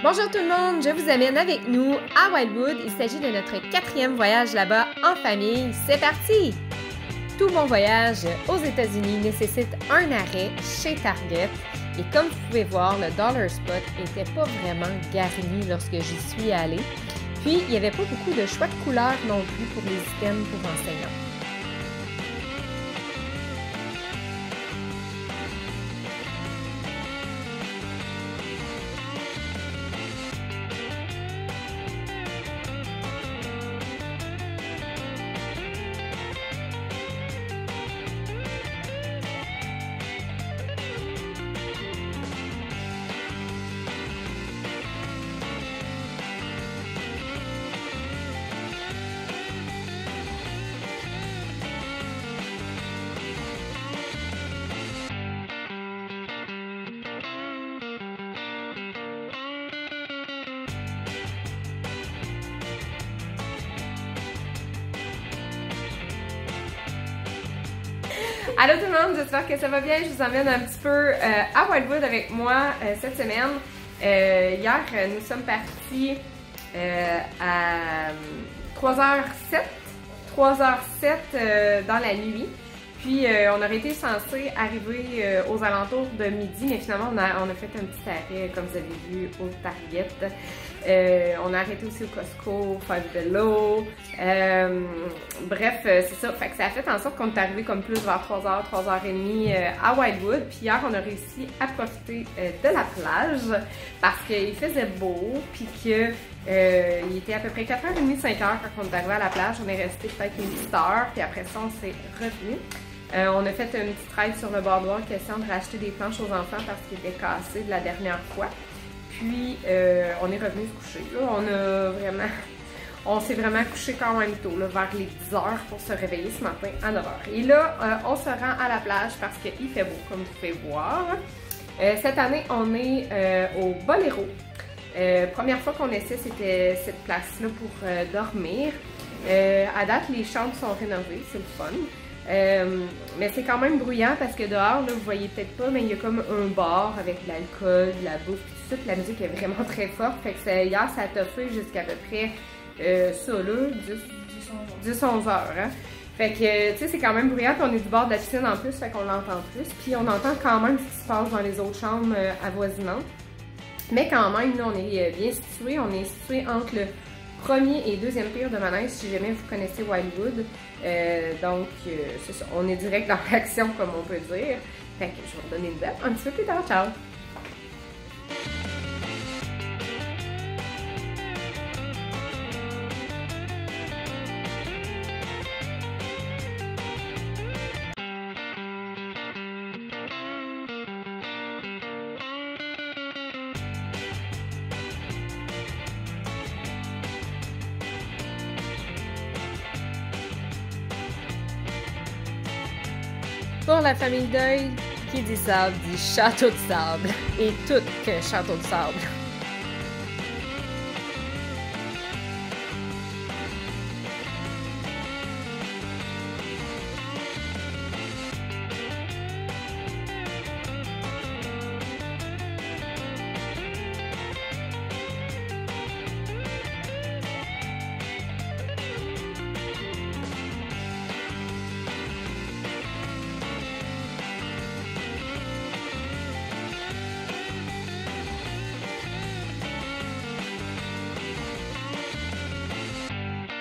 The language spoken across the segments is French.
Bonjour tout le monde, je vous amène avec nous à Wildwood. Il s'agit de notre 4e voyage là-bas en famille. C'est parti! Tout bon voyage aux États-Unis nécessite un arrêt chez Target. Et comme vous pouvez voir, le Dollar Spot n'était pas vraiment garni lorsque j'y suis allée. Puis, il n'y avait pas beaucoup de choix de couleurs non plus pour les items pour enseignants. Allô tout le monde, j'espère que ça va bien. Je vous emmène un petit peu à Wildwood avec moi cette semaine. Hier, nous sommes partis à 3h07 dans la nuit. Puis on aurait été censé arriver aux alentours de midi, mais finalement on a fait un petit arrêt, comme vous avez vu, au Target. On a arrêté aussi au Costco, Five Below. Bref, c'est ça. Fait que ça a fait en sorte qu'on est arrivé comme plus vers 3h, 3h30 à Wildwood. Puis hier, on a réussi à profiter de la plage parce qu'il faisait beau, puis que il était à peu près 4h30, 5h quand on est arrivé à la plage. On est resté peut-être une petite heure, puis après ça, on s'est revenu. On a fait une petite ride sur le boardwalk, question de racheter des planches aux enfants parce qu'ils étaient cassés de la dernière fois. Puis, on est revenu se coucher. Là, on s'est vraiment couché quand même tôt, là, vers les 10h pour se réveiller ce matin à 9h. Et là, on se rend à la plage parce qu'il fait beau, comme vous pouvez voir. Cette année, on est au Bolero. Première fois qu'on essaie cette place-là pour dormir. À date, les chambres sont rénovées, c'est le fun. Mais c'est quand même bruyant parce que dehors, là, vous voyez peut-être pas, mais il y a comme un bar avec de l'alcool, de la bouffe, tout ça, puis la musique est vraiment très forte. Fait que hier, ça a toffé jusqu'à peu près ça là, 10-11 heures. Hein? Fait que, tu sais, c'est quand même bruyant, puis on est du bord de la piscine en plus, fait qu'on l'entend plus. Puis on entend quand même ce qui se passe dans les autres chambres avoisinantes. Mais quand même, là, on est bien situé. On est situé entre le premier et deuxième pier de Manège, si jamais vous connaissez Wildwood. Donc, c'est ça. On est direct dans l'action, comme on peut dire. Fait que je vais vous donner une date un petit peu plus tard. Ciao! Pour la famille Deuil, qui dit sable dit château de sable. Et tout que château de sable.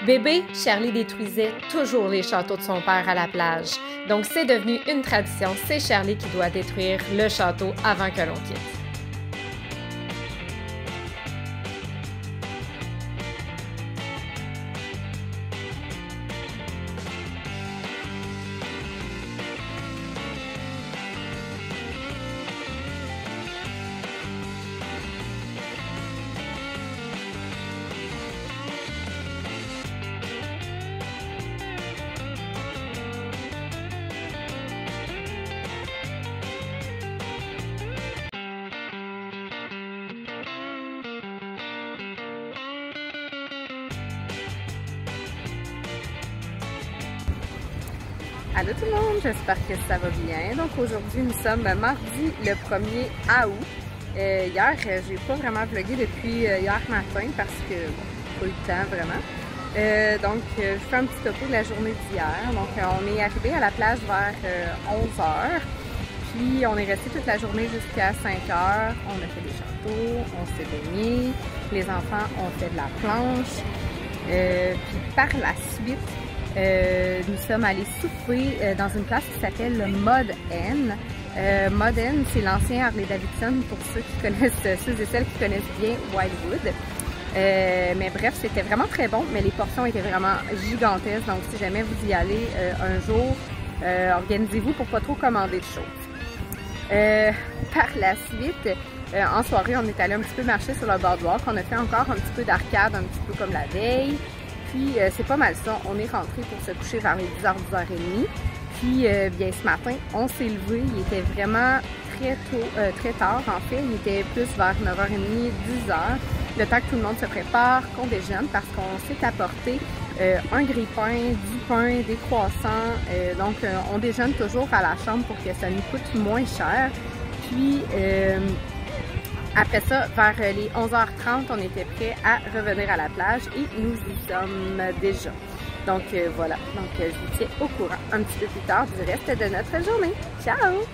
Bébé, Charlie détruisait toujours les châteaux de son père à la plage. Donc c'est devenu une tradition, c'est Charlie qui doit détruire le château avant que l'on quitte. Allô tout le monde, j'espère que ça va bien. Donc aujourd'hui, nous sommes mardi le 1er août. Hier, j'ai pas vraiment vlogué depuis hier matin parce que, bon, pas eu le temps vraiment. Donc, je fais un petit topo de la journée d'hier. Donc, on est arrivé à la plage vers 11h. Puis, on est resté toute la journée jusqu'à 5h. On a fait des châteaux, on s'est baigné. Les enfants ont fait de la planche. Puis, par la suite, nous sommes allés souper dans une place qui s'appelle le Mod N. Mod N, c'est l'ancien Harley-Davidson pour ceux et celles qui connaissent bien Wildwood. Mais bref, c'était vraiment très bon, mais les portions étaient vraiment gigantesques. Donc, si jamais vous y allez un jour, organisez-vous pour pas trop commander de choses. Par la suite, en soirée, on est allé un petit peu marcher sur le boardwalk. On a fait encore un petit peu d'arcade, un petit peu comme la veille. Puis, c'est pas mal ça. On est rentré pour se coucher vers les 10h, 10h30. Puis, bien, ce matin, on s'est levé. Il était vraiment très tard, en fait. Il était plus vers 9h30, 10h. Le temps que tout le monde se prépare, qu'on déjeune, parce qu'on s'est apporté un grille-pain, du pain, des croissants. Donc, on déjeune toujours à la chambre pour que ça nous coûte moins cher. Puis, après ça, vers les 11h30, on était prêt à revenir à la plage et nous y sommes déjà. Donc voilà, donc je vous tiens au courant un petit peu plus tard du reste de notre journée. Ciao!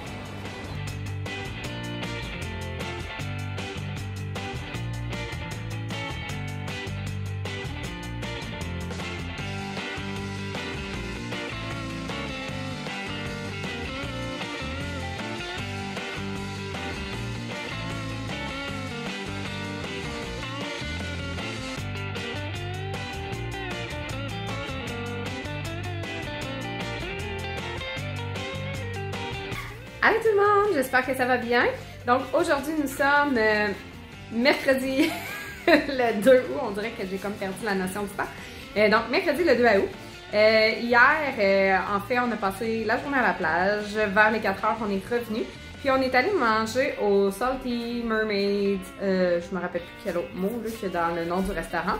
Allô tout le monde, j'espère que ça va bien. Donc aujourd'hui nous sommes mercredi le 2 août, on dirait que j'ai comme perdu la notion du temps. Donc mercredi le 2 août. Hier, en fait, on a passé la journée à la plage. Vers les 4h, on est revenu. Puis on est allé manger au Salty Mermaid. Je me rappelle plus quel autre mot là, qu'il y a dans le nom du restaurant.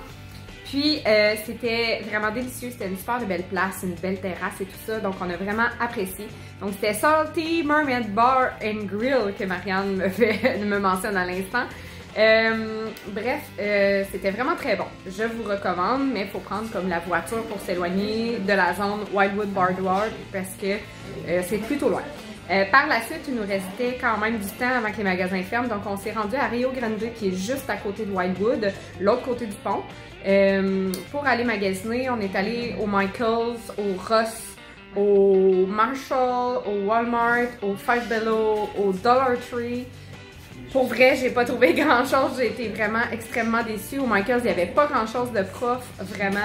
Puis c'était vraiment délicieux, c'était une super belle place, une belle terrasse et tout ça, donc on a vraiment apprécié. Donc c'était Salty Mermaid Bar and Grill que Marianne me mentionne à l'instant. Bref, c'était vraiment très bon. Je vous recommande, mais il faut prendre comme la voiture pour s'éloigner de la zone Wildwood Boardwalk parce que c'est plutôt loin. Par la suite, il nous restait quand même du temps avant que les magasins ferment, donc on s'est rendu à Rio Grande qui est juste à côté de Wildwood, l'autre côté du pont. Pour aller magasiner, on est allé au Michaels, au Ross, au Marshall, au Walmart, au Five Below, au Dollar Tree. Pour vrai, j'ai pas trouvé grand chose, j'ai été vraiment extrêmement déçue. Au Michaels, il n'y avait pas grand chose de prof, vraiment.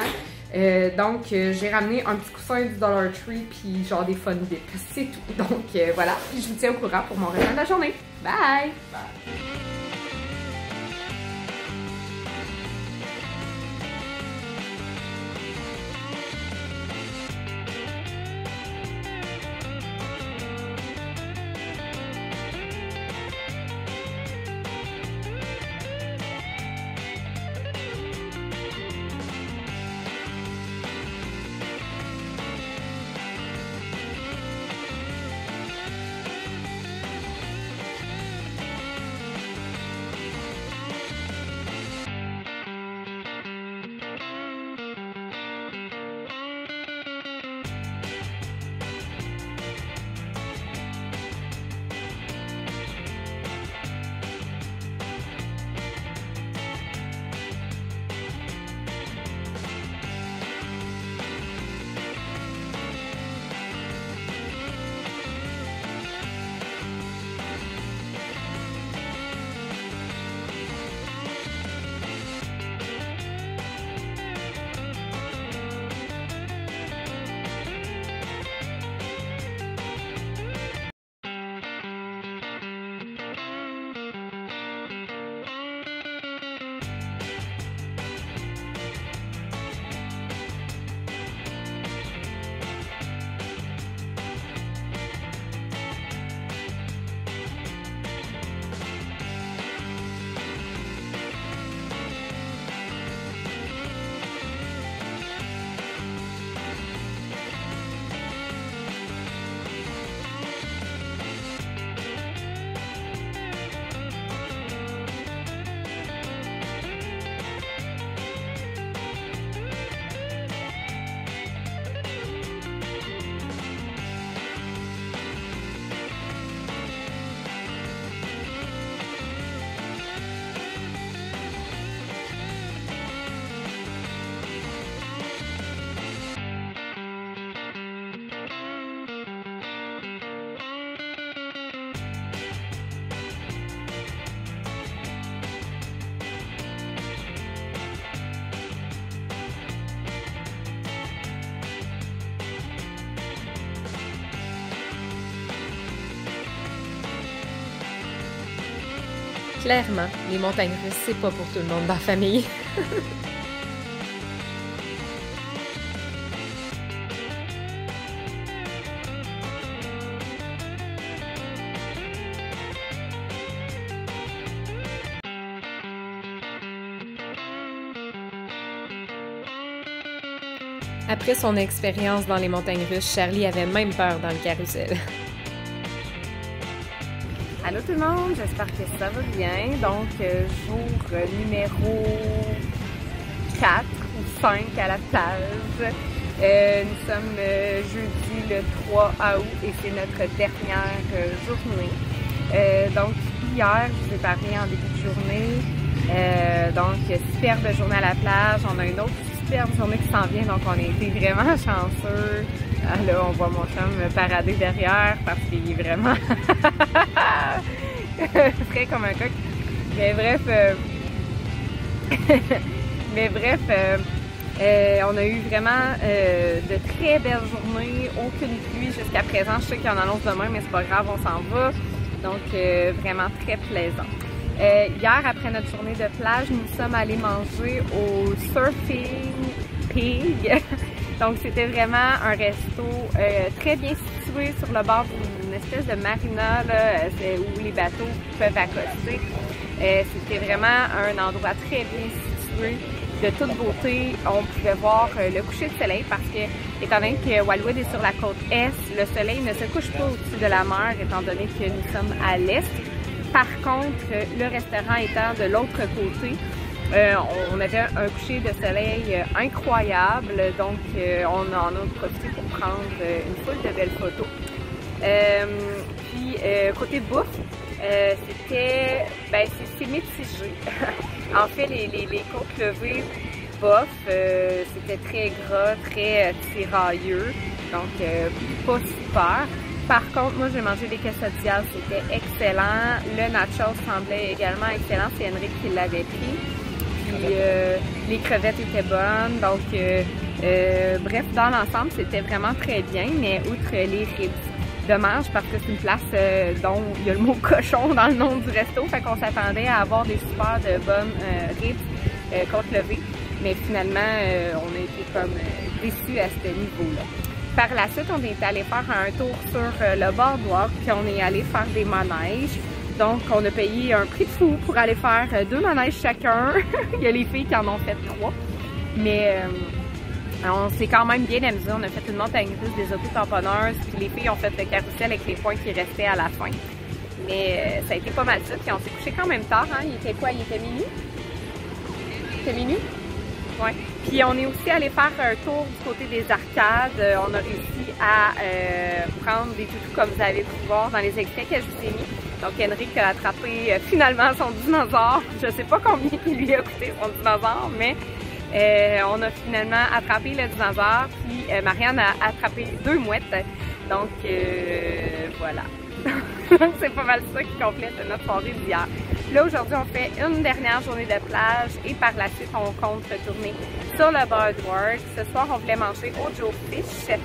Donc, j'ai ramené un petit coussin du Dollar Tree puis genre des Fun Dips. C'est tout. Donc, voilà. Je vous tiens au courant pour mon restant de la journée. Bye! Bye. Clairement, les montagnes russes, c'est pas pour tout le monde dans la famille. Après son expérience dans les montagnes russes, Charlie avait même peur dans le carrousel. Allô tout le monde, j'espère que ça va bien. Donc, jour numéro 4 ou 5 à la plage. Nous sommes jeudi le 3 août et c'est notre dernière journée. Donc, hier, je vous ai parlé en début de journée. Donc, superbe journée à la plage. On a une autre superbe journée qui s'en vient, donc on a été vraiment chanceux. Là, on voit mon chum parader derrière parce qu'il est vraiment frais comme un coq. Mais bref, on a eu vraiment de très belles journées, aucune pluie jusqu'à présent. Je sais qu'il y en annonce demain, mais c'est pas grave, on s'en va. Donc, vraiment très plaisant. Hier, après notre journée de plage, nous sommes allés manger au Surfing Pig. Donc, c'était vraiment un resto très bien situé sur le bord d'une espèce de marina là, où les bateaux peuvent accoster. C'était vraiment un endroit très bien situé, de toute beauté. On pouvait voir le coucher de soleil parce que, étant donné que Wildwood est sur la côte est, le soleil ne se couche pas au-dessus de la mer, étant donné que nous sommes à l'est. Par contre, le restaurant étant de l'autre côté, on avait un coucher de soleil incroyable, donc on en a profité pour prendre une foule de belles photos. Puis côté bouffe, c'est mitigé. En fait, les côtes levées, bof, c'était très gras, très tirailleux, donc pas super. Par contre, moi, j'ai mangé des quesadillas, c'était excellent. Le nacho semblait également excellent, c'est Henrik qui l'avait pris. Puis, les crevettes étaient bonnes, donc bref, dans l'ensemble, c'était vraiment très bien, mais outre les ribs. Dommage parce que c'est une place dont il y a le mot cochon dans le nom du resto, fait qu'on s'attendait à avoir des super de bonnes ribs côte levée, mais finalement, on a été comme déçus à ce niveau-là. Par la suite, on est allé faire un tour sur le boardwalk, puis on est allé faire des manèges. Donc, on a payé un prix de fou pour aller faire 2 manèges chacun. Il y a les filles qui en ont fait 3. Mais on s'est quand même bien amusé. On a fait une montagne russe, des auto-tamponneuses, puis les filles ont fait le carrousel avec les points qui restaient à la fin. Mais ça a été pas mal ça. Puis on s'est couché quand même tard. Hein? Il était quoi? Il était minuit? C'était minuit? Ouais. Puis on est aussi allé faire un tour du côté des arcades. On a réussi à prendre des toutous comme vous avez pu voir dans les extraits que je vous ai mis. Donc Henrik a attrapé finalement son dinosaure. Je sais pas combien il lui a coûté son dinosaure, mais on a finalement attrapé le dinosaure. Puis Marianne a attrapé 2 mouettes. Donc voilà. Donc c'est pas mal ça qui complète notre soirée d'hier. Là aujourd'hui on fait une dernière journée de plage et par la suite on compte retourner sur le boardwalk. Ce soir on voulait manger au Joe Fish.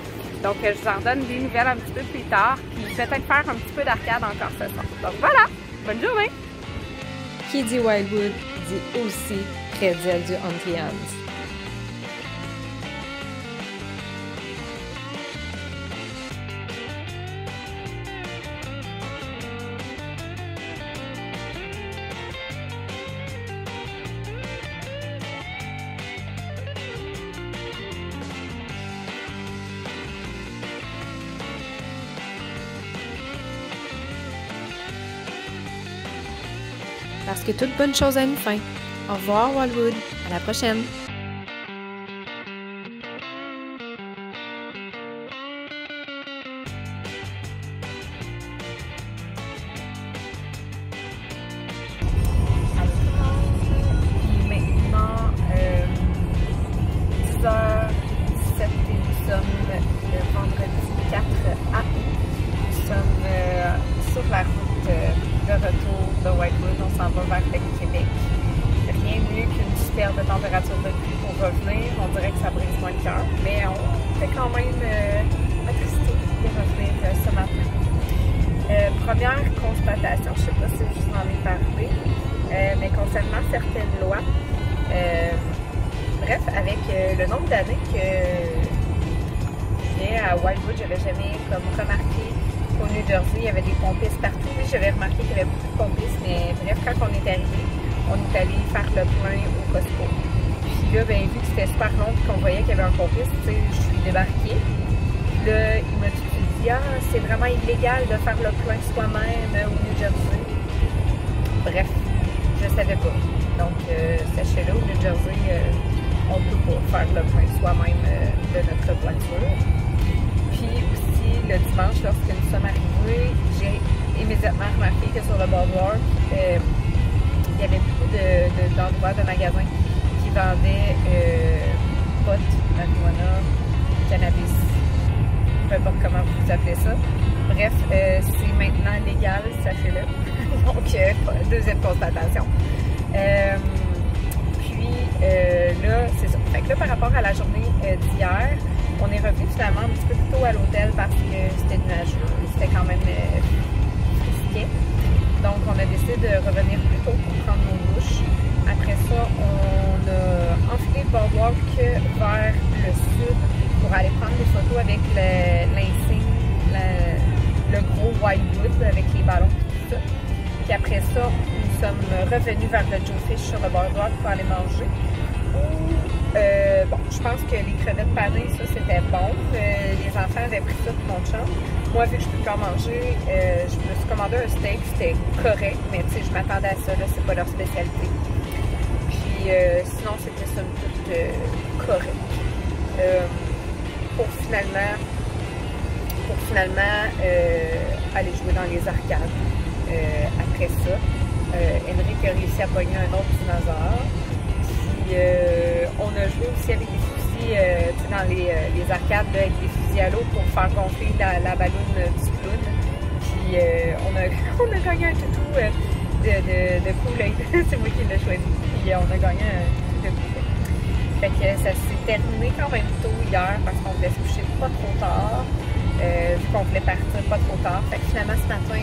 Donc je vous en donne des nouvelles un petit peu plus tard. Puis peut-être faire un petit peu d'arcade encore ce soir. Donc voilà, bonne journée! Qui dit Wildwood dit aussi pretzel du Auntie Anne's. Parce que toute bonne chose a une fin. Au revoir Wildwood, à la prochaine! Puis maintenant, 10h17 et nous sommes le vendredi 4 août. Nous sommes sur la route de retour de Wildwood, on s'en va vers le Québec. Rien de mieux qu'une superbe température de pluie pour revenir. On dirait que ça brise moins le cœur, mais on fait quand même attristé de revenir ce matin. Première constatation, je ne sais pas si je vous en ai parlé, mais concernant certaines lois, bref, avec le nombre d'années que je viens à Wildwood, j'avais jamais comme remarqué qu'au New Jersey, il y avait des pompistes partout. Oui, j'avais remarqué qu'il y avait beaucoup de pompistes, mais bref, quand on est arrivé, on est allé faire le plein au Costco. Puis là, ben, vu que c'était super long et qu'on voyait qu'il y avait un pompiste, tu sais, je suis débarquée. Puis là, il m'a tout dit, ah, c'est vraiment illégal de faire le plein soi-même au New Jersey. Bref, je savais pas. Donc, sachez-le, au New Jersey, on peut pas faire le plein soi-même de notre voiture. Puis aussi, le dimanche, lorsque nous sommes arrivés, j'ai immédiatement remarqué que sur le boardwalk, il y avait beaucoup d'endroits, de magasins qui vendaient pot, marijuana, cannabis, peu importe comment vous appelez ça. Bref, c'est maintenant légal, sachez-le. Donc, deuxième constatation. Là, c'est ça. Fait que là, par rapport à la journée d'hier, on est revenu finalement un petit peu plus tôt à l'hôtel parce que c'était nuageux, c'était quand même risqué. Donc, on a décidé de revenir plus tôt pour prendre nos douches. Après ça, on a enfilé le boardwalk vers le sud pour aller prendre des photos avec l'insigne, le gros Wildwood avec les ballons et tout ça. Puis après ça, nous sommes revenus vers le Joe Fish sur le boardwalk pour aller manger. Bon, je pense que les crevettes panées, ça c'était bon. Les enfants avaient pris ça pour mon chum. Moi, vu que je peux plus en manger, je me suis commandé un steak, c'était correct, mais tu sais, je m'attendais à ça, là, c'est pas leur spécialité. Puis sinon, c'était somme toute correct. Pour finalement aller jouer dans les arcades. Après ça, Henrik a réussi à pogner un autre dinosaure. Puis on a joué aussi avec des fusils dans les arcades là, avec des fusils à l'eau pour faire gonfler la balloune du clown. Puis on a gagné un toutou de Kool-Aid. C'est moi qui l'ai choisi. Puis on a gagné un toutou de Kool-Aid. Fait que ça s'est terminé quand même tôt hier parce qu'on voulait se coucher pas trop tard. Vu qu'on voulait partir pas trop tard. Fait que finalement ce matin,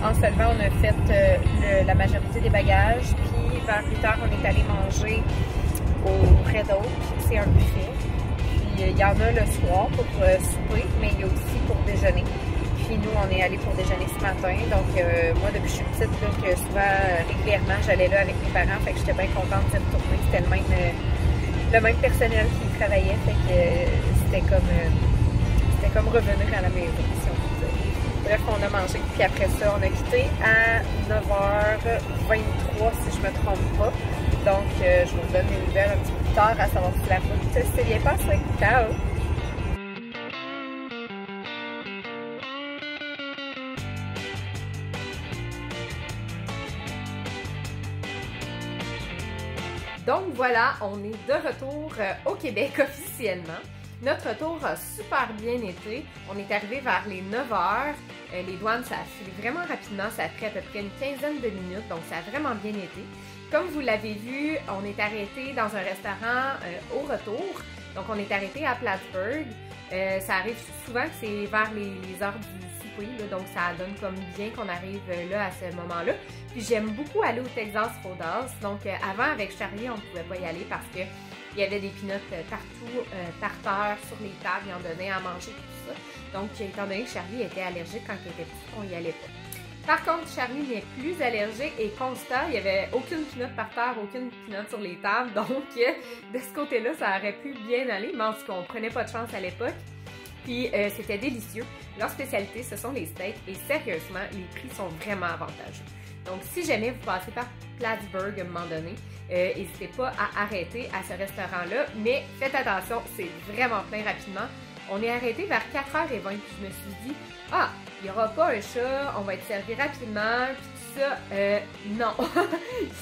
en se levant, on a fait la majorité des bagages. Puis vers 8 h, on est allé manger au Red Oak. C'est un buffet. Puis il y en a le soir pour souper, mais il y a aussi pour déjeuner. Puis nous, on est allé pour déjeuner ce matin. Donc moi, depuis que je suis petite, là, que souvent, régulièrement, j'allais là avec mes parents. Fait que j'étais bien contente d'y retourner. C'était le même personnel qui travaillait. Fait que c'était comme revenir à la maison, si on peut dire. Bref, on a mangé, puis après ça, on a quitté à 9h23, si je me trompe pas. Donc, je vous donne des nouvelles un petit peu plus tard, à savoir si la route s'est bien passée. Ciao! Donc voilà, on est de retour au Québec officiellement. Notre retour a super bien été. On est arrivé vers les 9 h. Les douanes, ça a filé vraiment rapidement. Ça a pris à peu près une quinzaine de minutes, donc ça a vraiment bien été. Comme vous l'avez vu, on est arrêté dans un restaurant au retour. Donc on est arrêté à Plattsburgh. Ça arrive souvent que c'est vers les heures du souper, là, donc ça donne comme bien qu'on arrive là à ce moment-là. Puis j'aime beaucoup aller au Texas Roadhouse. Donc avant, avec Charlie, on ne pouvait pas y aller parce que il y avait des peanuts partout, par terre, sur les tables, ils en donnaient à manger, tout ça. Donc, étant donné que Charlie était allergique quand il était petit, on n'y allait pas. Par contre, Charlie n'est plus allergique et constat, il n'y avait aucune peanut par terre, aucune peanut sur les tables. Donc, de ce côté-là, ça aurait pu bien aller, mais en tout cas, on ne prenait pas de chance à l'époque. Puis, c'était délicieux. Leur spécialité, ce sont les steaks et sérieusement, les prix sont vraiment avantageux. Donc, si jamais vous passez par Plattsburgh à un moment donné, n'hésitez pas à arrêter à ce restaurant-là, mais faites attention, c'est vraiment plein rapidement. On est arrêté vers 4h20, puis je me suis dit, ah, il n'y aura pas un chat, on va être servi rapidement, puis tout ça. Non,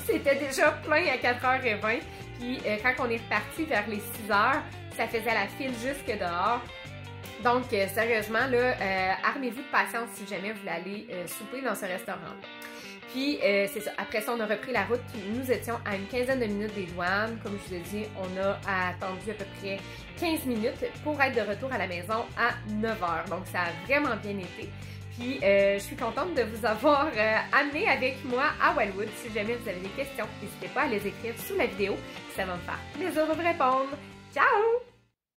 c'était déjà plein à 4h20, puis quand on est reparti vers les 6h, ça faisait la file jusque dehors. Donc, sérieusement, là, armez-vous de patience si jamais vous voulez aller souper dans ce restaurant. Puis, c'est ça. Après ça, on a repris la route. Nous étions à une quinzaine de minutes des douanes. Comme je vous ai dit, on a attendu à peu près 15 minutes pour être de retour à la maison à 9 h. Donc, ça a vraiment bien été. Puis je suis contente de vous avoir amené avec moi à Wildwood. Si jamais vous avez des questions, n'hésitez pas à les écrire sous la vidéo. Ça va me faire plaisir de vous répondre. Ciao!